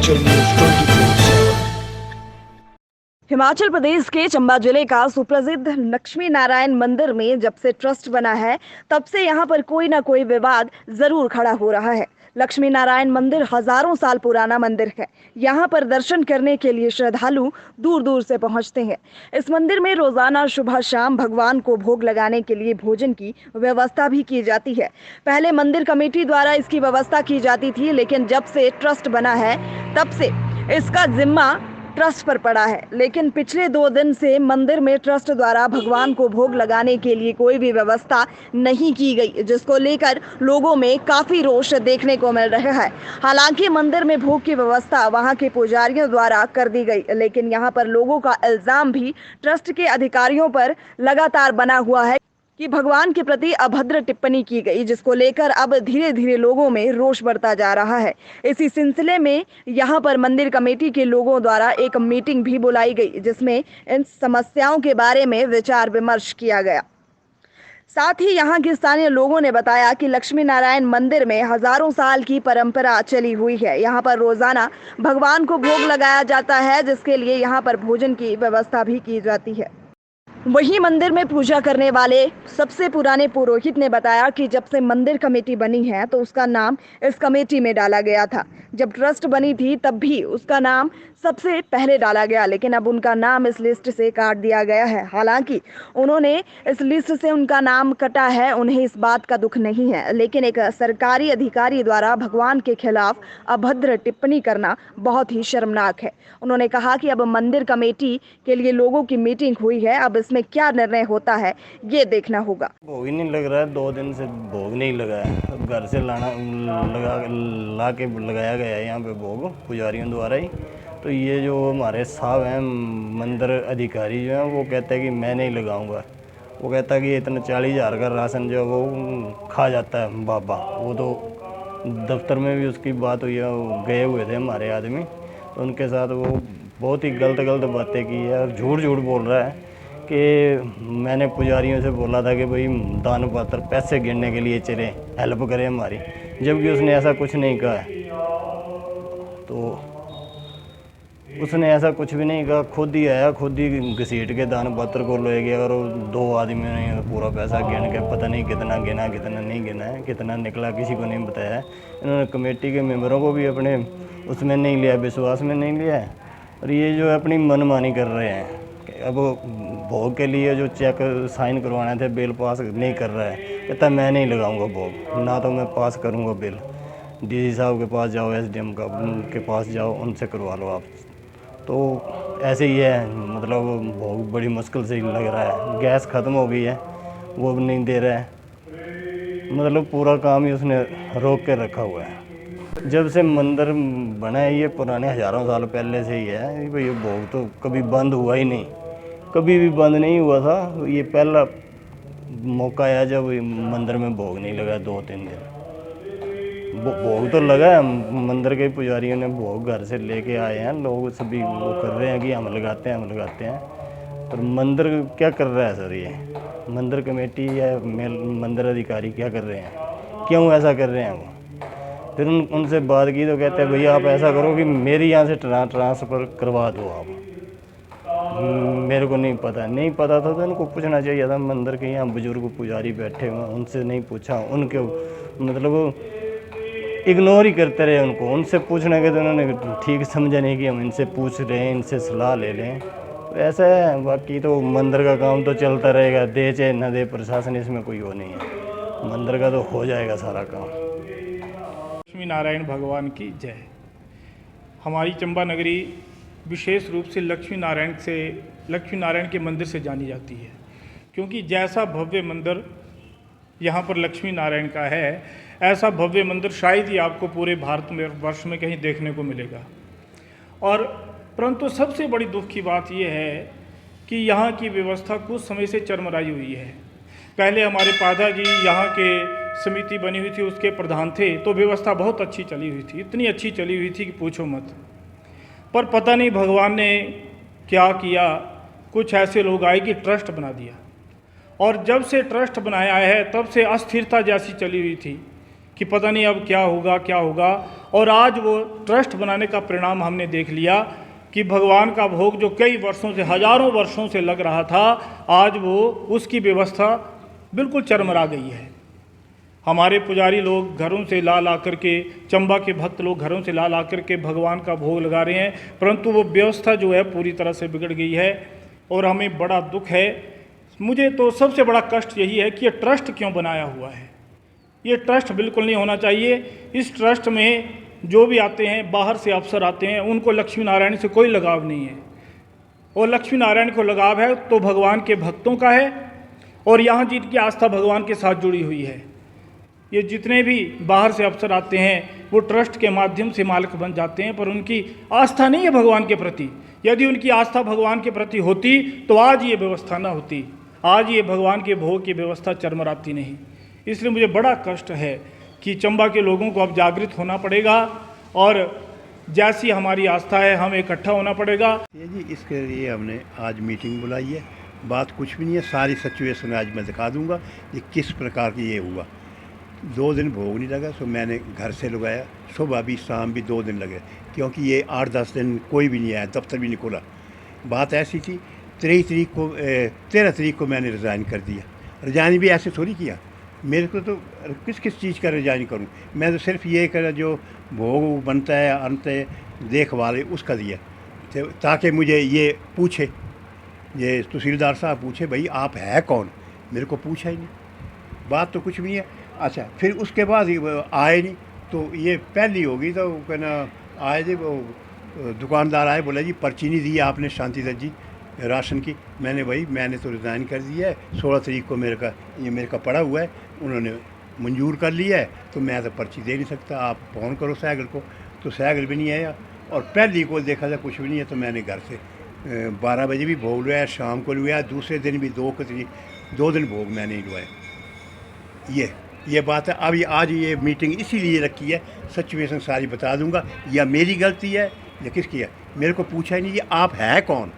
Himachal news 24/7। Himachal Pradesh के चंबा जिले का सुप्रसिद्ध लक्ष्मी नारायण मंदिर में जब से ट्रस्ट बना है तब से यहां पर कोई ना कोई विवाद जरूर खड़ा हो रहा है। लक्ष्मी नारायण मंदिर हजारों साल पुराना मंदिर है। यहां पर दर्शन करने के लिए श्रद्धालु दूर दूर से पहुंचते हैं। इस मंदिर में रोजाना सुबह शाम भगवान को भोग लगाने के लिए भोजन की व्यवस्था भी की जाती है। पहले मंदिर कमेटी द्वारा इसकी व्यवस्था की जाती थी, लेकिन जब से ट्रस्ट बना है तब से इसका जिम्मा ट्रस्ट पर पड़ा है। लेकिन पिछले 2 दिन से मंदिर में ट्रस्ट द्वारा भगवान को भोग लगाने के लिए कोई भी व्यवस्था नहीं की गई, जिसको लेकर लोगों में काफी रोष देखने को मिल रहा है। हालांकि मंदिर में भोग की व्यवस्था वहां के पुजारियों द्वारा कर दी गई, लेकिन यहां पर लोगों का इल्जाम भी ट्रस्ट के अधिकारियों पर लगातार बना हुआ है कि भगवान के प्रति अभद्र टिप्पणी की गई, जिसको लेकर अब धीरे धीरे लोगों में रोष बढ़ता जा रहा है। इसी सिलसिले में यहां पर मंदिर कमेटी के लोगों द्वारा एक मीटिंग भी बुलाई गई, जिसमें इन समस्याओं के बारे में विचार विमर्श किया गया। साथ ही यहां के स्थानीय लोगों ने बताया कि लक्ष्मी नारायण मंदिर में हजारों साल की परंपरा चली हुई है। यहां पर रोजाना भगवान को भोग लगाया जाता है, जिसके लिए यहां पर भोजन की व्यवस्था भी की जाती है। वहीं मंदिर में पूजा करने वाले सबसे पुराने पुरोहित ने बताया कि जब से मंदिर कमेटी बनी है तो उसका नाम इस कमेटी में डाला गया था। जब ट्रस्ट बनी थी तब भी उसका नाम सबसे पहले डाला गया, लेकिन अब उनका नाम इस लिस्ट से काट दिया गया है। हालांकि उन्होंने इस लिस्ट से उनका नाम कटा है, उन्हें इस बात का दुख नहीं है, लेकिन एक सरकारी अधिकारी द्वारा भगवान के खिलाफ अभद्र टिप्पणी करना बहुत ही शर्मनाक है। उन्होंने कहा कि अब मंदिर कमेटी के लिए लोगों की मीटिंग हुई है, अब इसमें क्या निर्णय होता है ये देखना होगा। भोग ही नहीं लग रहा है, 2 दिन से भोग नहीं लगा है। अब घर से ला के लगाया गया है यहाँ पे भोग पुजारियों द्वारा ही। तो ये जो हमारे साहब हैं मंदिर अधिकारी जो हैं वो कहते हैं कि मैं नहीं लगाऊंगा। वो कहता है कि इतना 40,000 का राशन जो है वो खा जाता है बाबा। वो तो दफ्तर में भी उसकी बात हुई है, वो गए हुए थे हमारे आदमी, तो उनके साथ वो बहुत ही गलत बातें की है और झूठ बोल रहा है कि मैंने पुजारियों से बोला था कि भाई दान पात्र पैसे गिनने के लिए चले, हेल्प करें हमारी, जबकि उसने ऐसा कुछ नहीं कहा है। तो उसने ऐसा कुछ भी नहीं कहा, खुद ही आया, खुद ही घसीट के दान पात्र को ले गया और 2 आदमियों ने पूरा पैसा गिन के पता नहीं कितना गिना कितना नहीं गिना है, कितना निकला किसी को नहीं बताया है। इन्होंने कमेटी के मेंबरों को भी अपने उसमें नहीं लिया, विश्वास में नहीं लिया है। और ये जो अपनी मनमानी कर रहे हैं, अब भोग के लिए जो चेक साइन करवाने थे बिल पास नहीं कर रहा है, कहता मैं नहीं लगाऊंगा भोग, ना तो मैं पास करूंगा बिल। डीसी साहब के पास जाओ, एसडीएम के पास जाओ, उनसे करवा लो आप। तो ऐसे ही है, मतलब भोग बड़ी मुश्किल से ही लग रहा है। गैस ख़त्म हो गई है, वो भी नहीं दे रहा है, मतलब पूरा काम ही उसने रोक के रखा हुआ है। जब से मंदिर बना है ये पुराने हज़ारों साल पहले से ही है भाई। ये भोग तो कभी बंद हुआ ही नहीं, कभी भी बंद नहीं हुआ था। ये पहला मौका है जब मंदिर में भोग नहीं लगा 2-3 दिन। भोग तो लगा है, मंदिर के पुजारियों ने भोग घर से लेके आए हैं, लोग सभी वो कर रहे हैं कि हम लगाते हैं। पर मंदिर क्या कर रहा है सर? ये मंदिर कमेटी या मंदिर अधिकारी क्या कर रहे हैं, क्यों ऐसा कर रहे हैं वो? फिर उनसे बात की तो कहते हैं भैया आप ऐसा करो कि मेरी यहाँ से ट्रांसफ़र करवा दो आप। मेरे को नहीं पता था तो उनको पूछना चाहिए था। मंदिर के यहाँ बुजुर्ग पुजारी बैठे हुए, उनसे नहीं पूछा, उनके मतलब इग्नोर ही करते रहे उनको। उनसे पूछने के तो उन्होंने ठीक समझा नहीं कि हम इनसे पूछ रहे हैं, इनसे सलाह ले लें। तो ऐसा है, बाकी तो मंदिर का काम तो चलता रहेगा, दे चाहे न दे प्रशासन, इसमें कोई वो नहीं है। मंदिर का तो हो जाएगा सारा काम। लक्ष्मी नारायण भगवान की जय। हमारी चंबा नगरी विशेष रूप से लक्ष्मी नारायण के मंदिर से जानी जाती है, क्योंकि जैसा भव्य मंदिर यहाँ पर लक्ष्मी नारायण का है, ऐसा भव्य मंदिर शायद ही आपको पूरे भारत में वर्ष में कहीं देखने को मिलेगा। और परंतु सबसे बड़ी दुख की बात यह है कि यहाँ की व्यवस्था कुछ समय से चरमराई हुई है। पहले हमारे पादाजी यहाँ के समिति बनी हुई थी, उसके प्रधान थे, तो व्यवस्था बहुत अच्छी चली हुई थी, इतनी अच्छी चली हुई थी कि पूछो मत। पर पता नहीं भगवान ने क्या किया, कुछ ऐसे लोग आए कि ट्रस्ट बना दिया। और जब से ट्रस्ट बनाया है तब से अस्थिरता जैसी चली हुई थी कि पता नहीं अब क्या होगा। और आज वो ट्रस्ट बनाने का परिणाम हमने देख लिया कि भगवान का भोग जो कई वर्षों से, हजारों वर्षों से लग रहा था, आज वो उसकी व्यवस्था बिल्कुल चरमरा गई है। हमारे पुजारी लोग घरों से ला करके, चंबा के भक्त लोग घरों से ला करके भगवान का भोग लगा रहे हैं, परंतु वो व्यवस्था जो है पूरी तरह से बिगड़ गई है और हमें बड़ा दुख है। मुझे तो सबसे बड़ा कष्ट यही है कि ये ट्रस्ट क्यों बनाया हुआ है। ये ट्रस्ट बिल्कुल नहीं होना चाहिए। इस ट्रस्ट में जो भी आते हैं, बाहर से अफसर आते हैं, उनको लक्ष्मी नारायण से कोई लगाव नहीं है, और लक्ष्मी नारायण को लगाव है तो भगवान के भक्तों का है, और यहाँ जिनकी आस्था भगवान के साथ जुड़ी हुई है। ये जितने भी बाहर से अफसर आते हैं वो ट्रस्ट के माध्यम से मालिक बन जाते हैं, पर उनकी आस्था नहीं है भगवान के प्रति। यदि उनकी आस्था भगवान के प्रति होती तो आज ये व्यवस्था ना होती, आज ये भगवान के भोग की व्यवस्था चरमराती नहीं। इसलिए मुझे बड़ा कष्ट है कि चंबा के लोगों को अब जागृत होना पड़ेगा, और जैसी हमारी आस्था है हमें इकट्ठा होना पड़ेगा। ये जी, इसके लिए हमने आज मीटिंग बुलाई है। बात कुछ भी नहीं है, सारी सिचुएशन आज मैं दिखा दूंगा कि किस प्रकार की ये हुआ। 2 दिन भोग नहीं लगा, सो मैंने घर से लगाया, सुबह भी शाम भी 2 दिन लगे, क्योंकि ये 8-10 दिन कोई भी नहीं आया, दफ्तर भी नहीं खुला। बात ऐसी थी, 13 तारीख को मैंने रिज़ाइन कर दिया। रिज़ाइन भी ऐसे थोड़ी किया, मेरे को तो किस चीज़ का रिज़ाइन करूं, मैं तो सिर्फ ये कर जो भोग बनता है अंत देख वाले उसका दिया, ताकि मुझे ये पूछे, ये तहसीलदार साहब पूछे भाई आप है कौन। मेरे को पूछा ही नहीं, बात तो कुछ भी नहीं है। अच्छा, फिर उसके बाद आए नहीं, तो ये पहली होगी। तो कहना आए जी, वो दुकानदार आए, बोला जी पर्ची नहीं दी आपने शांति दत्त जी राशन की। मैंने तो रिज़ाइन कर दिया है, 16 तारीख को मेरे का पड़ा हुआ है, उन्होंने मंजूर कर लिया है, तो मैं तो पर्ची दे नहीं सकता, आप फ़ोन करो सहगल को। तो सहगल भी नहीं आया, और पहली को देखा था कुछ भी नहीं है। तो मैंने घर से 12 बजे भी भोग लिया, शाम को लिया, दूसरे दिन भी 2 दिन भोग मैंने ही लिया। ये बात है। अब आज ये मीटिंग इसीलिए रखी है, सिचुएशन सारी बता दूंगा, या मेरी गलती है या किसकी है। मेरे को पूछा ही नहीं, ये आप है कौन।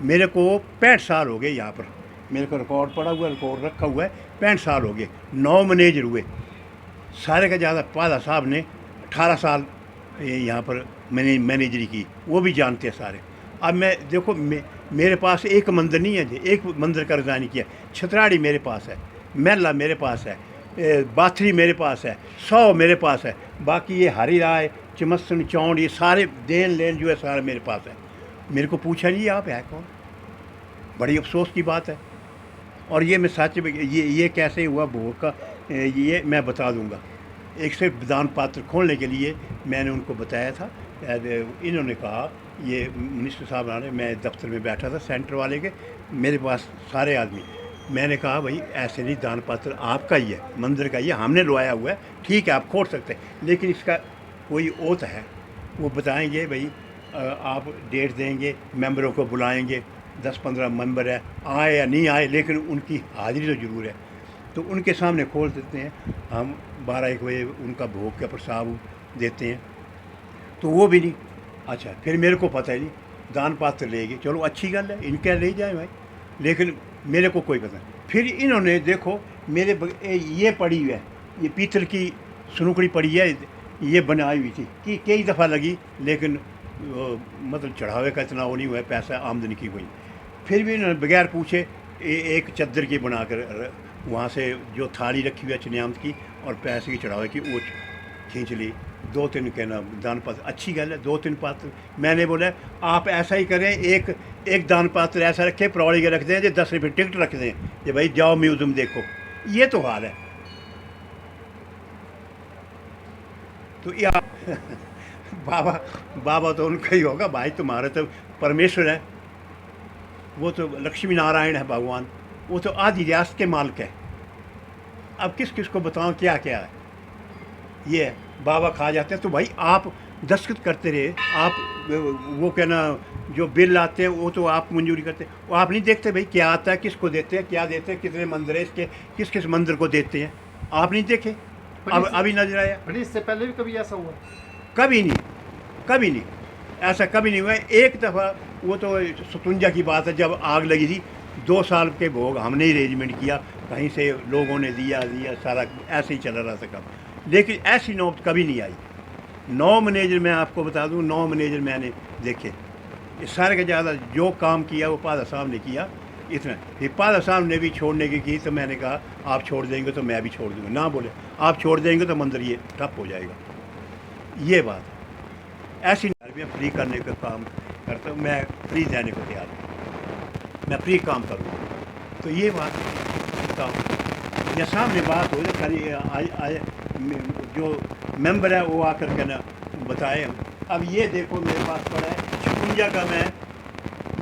मेरे को 65 साल हो गए यहाँ पर, मेरे को रिकॉर्ड पड़ा हुआ, रिकॉर्ड रखा हुआ है, 65 साल हो गए। 9 मैनेजर हुए, सारे का ज़्यादा पादा साहब ने 18 साल यहाँ पर मैनेजरी की, वो भी जानते हैं सारे। अब मैं देखो, मेरे पास एक मंदिर नहीं है, एक मंदिर का रिज़ाइन किया। छतराड़ी मेरे पास है, महला मेरे पास है, बाथरी मेरे पास है, 100 मेरे पास है, बाकी ये हरी राय, चमसन, चौंड, ये सारे देन लेन जो है सारे मेरे पास है। मेरे को पूछा नहीं आप है कौन, बड़ी अफसोस की बात है। और ये मैं सच में ये कैसे हुआ भोग का, ये मैं बता दूंगा। एक सिर्फ दान पात्र खोलने के लिए मैंने उनको बताया था, इन्होंने कहा, ये मिनिस्टर साहब आ रहे, मैं दफ्तर में बैठा था सेंटर वाले के, मेरे पास सारे आदमी, मैंने कहा भाई ऐसे नहीं, दान पात्र आपका ही है, मंदिर का ही है, हमने लवाया हुआ है, ठीक है आप खोल सकते हैं, लेकिन इसका कोई ओत है, वो बताएंगे भाई आप डेट देंगे, मेंबरों को बुलाएंगे, 10-15 मेंबर है, आए या नहीं आए, लेकिन उनकी हाजिरी तो ज़रूर है। तो उनके सामने खोल देते हैं हम, 12-1 बजे उनका भोग का प्रसाद देते हैं, तो वो भी नहीं। अच्छा, फिर मेरे को पता है नहीं, दान पात्र ले गए, चलो अच्छी गल है, इनके ले जाए भाई, लेकिन मेरे को कोई पता नहीं। फिर इन्होंने देखो मेरे ये पड़ी है, ये पीतल की सुनुकड़ी पड़ी है, ये बनाई हुई थी कि कई दफ़ा लगी, लेकिन मतलब चढ़ावे का इतना वो नहीं हुआ, पैसा आमदनी की हुई। फिर भी इन्होंने बगैर पूछे एक चद्दर की बनाकर वहाँ से जो थाली रखी हुई है चनियामत की और पैसे की चढ़ावे की, वो खींच ली। 2-3 कहना दान पात्र, अच्छी गल है, 2-3 पात्र। मैंने बोला आप ऐसा ही करें, एक दान पात्र ऐसा रखें, प्रौड़ी के रख दें, जो 10 रुपये टिकट रख दें, कि भाई जाओ म्यूज़ियम देखो। ये तो हाल है। तो या बाबा तो उनका ही होगा भाई, तुम्हारे तो परमेश्वर है, वो तो लक्ष्मी नारायण है भगवान, वो तो आधी रियासत के मालिक है। अब किस किस को बताऊं क्या क्या है। ये बाबा खा जाते हैं, तो भाई आप दस्तखत करते रहे, आप वो कहना जो बिल आते हैं वो तो आप मंजूरी करते हैं, वो आप नहीं देखते भाई क्या आता है, किसको देते हैं, क्या देते हैं, कितने मंदिर है इसके, किस किस मंदिर को देते हैं, आप नहीं देखे। अब अभी नजर आया। इससे पहले भी कभी ऐसा हुआ? कभी नहीं, ऐसा कभी नहीं हुआ। एक दफ़ा वो तो 57 की बात है, जब आग लगी थी, 2 साल के भोग हमने ही अरेंजमेंट किया, कहीं से लोगों ने दिया सारा ऐसे ही चला रहा था काम, लेकिन ऐसी नौबत कभी नहीं आई। 9 मैनेजर मैं आपको बता दूं, 9 मैनेजर मैंने देखे। इस सारे का ज़्यादा जो काम किया वो पादा साहब ने किया। इतना फिर पादा साहब ने भी छोड़ने की तो मैंने कहा आप छोड़ देंगे तो मैं भी छोड़ दूँगा। ना बोले आप छोड़ देंगे तो मंदिर ये ठप हो जाएगा। ये बात है। ऐसी मैं फ्री करने का काम करता हूँ, मैं फ्री देने को तैयार हूँ, मैं फ्री काम करूँगा। तो ये बात काम या सामने बात हो जाए, जो मेंबर है वो आकर के ना बताए। अब ये देखो मेरे पास पड़ा है 56 का, मैं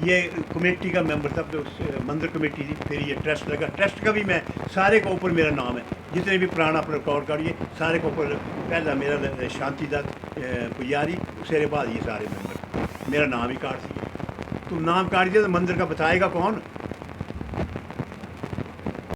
ये कमेटी का मेंबर था, तो मंदिर कमेटी थी, फिर ये ट्रस्ट लगा। ट्रस्ट का भी मैं सारे के ऊपर मेरा नाम है, जितने भी पुराना रिकॉर्ड काटिए सारे के ऊपर पहला मेरा शांतिदास पुजारी, उसके बाद ये सारे मेंबर मेरा नाम ही काट दिया। तो नाम काट दिया तो मंदिर का बताएगा कौन?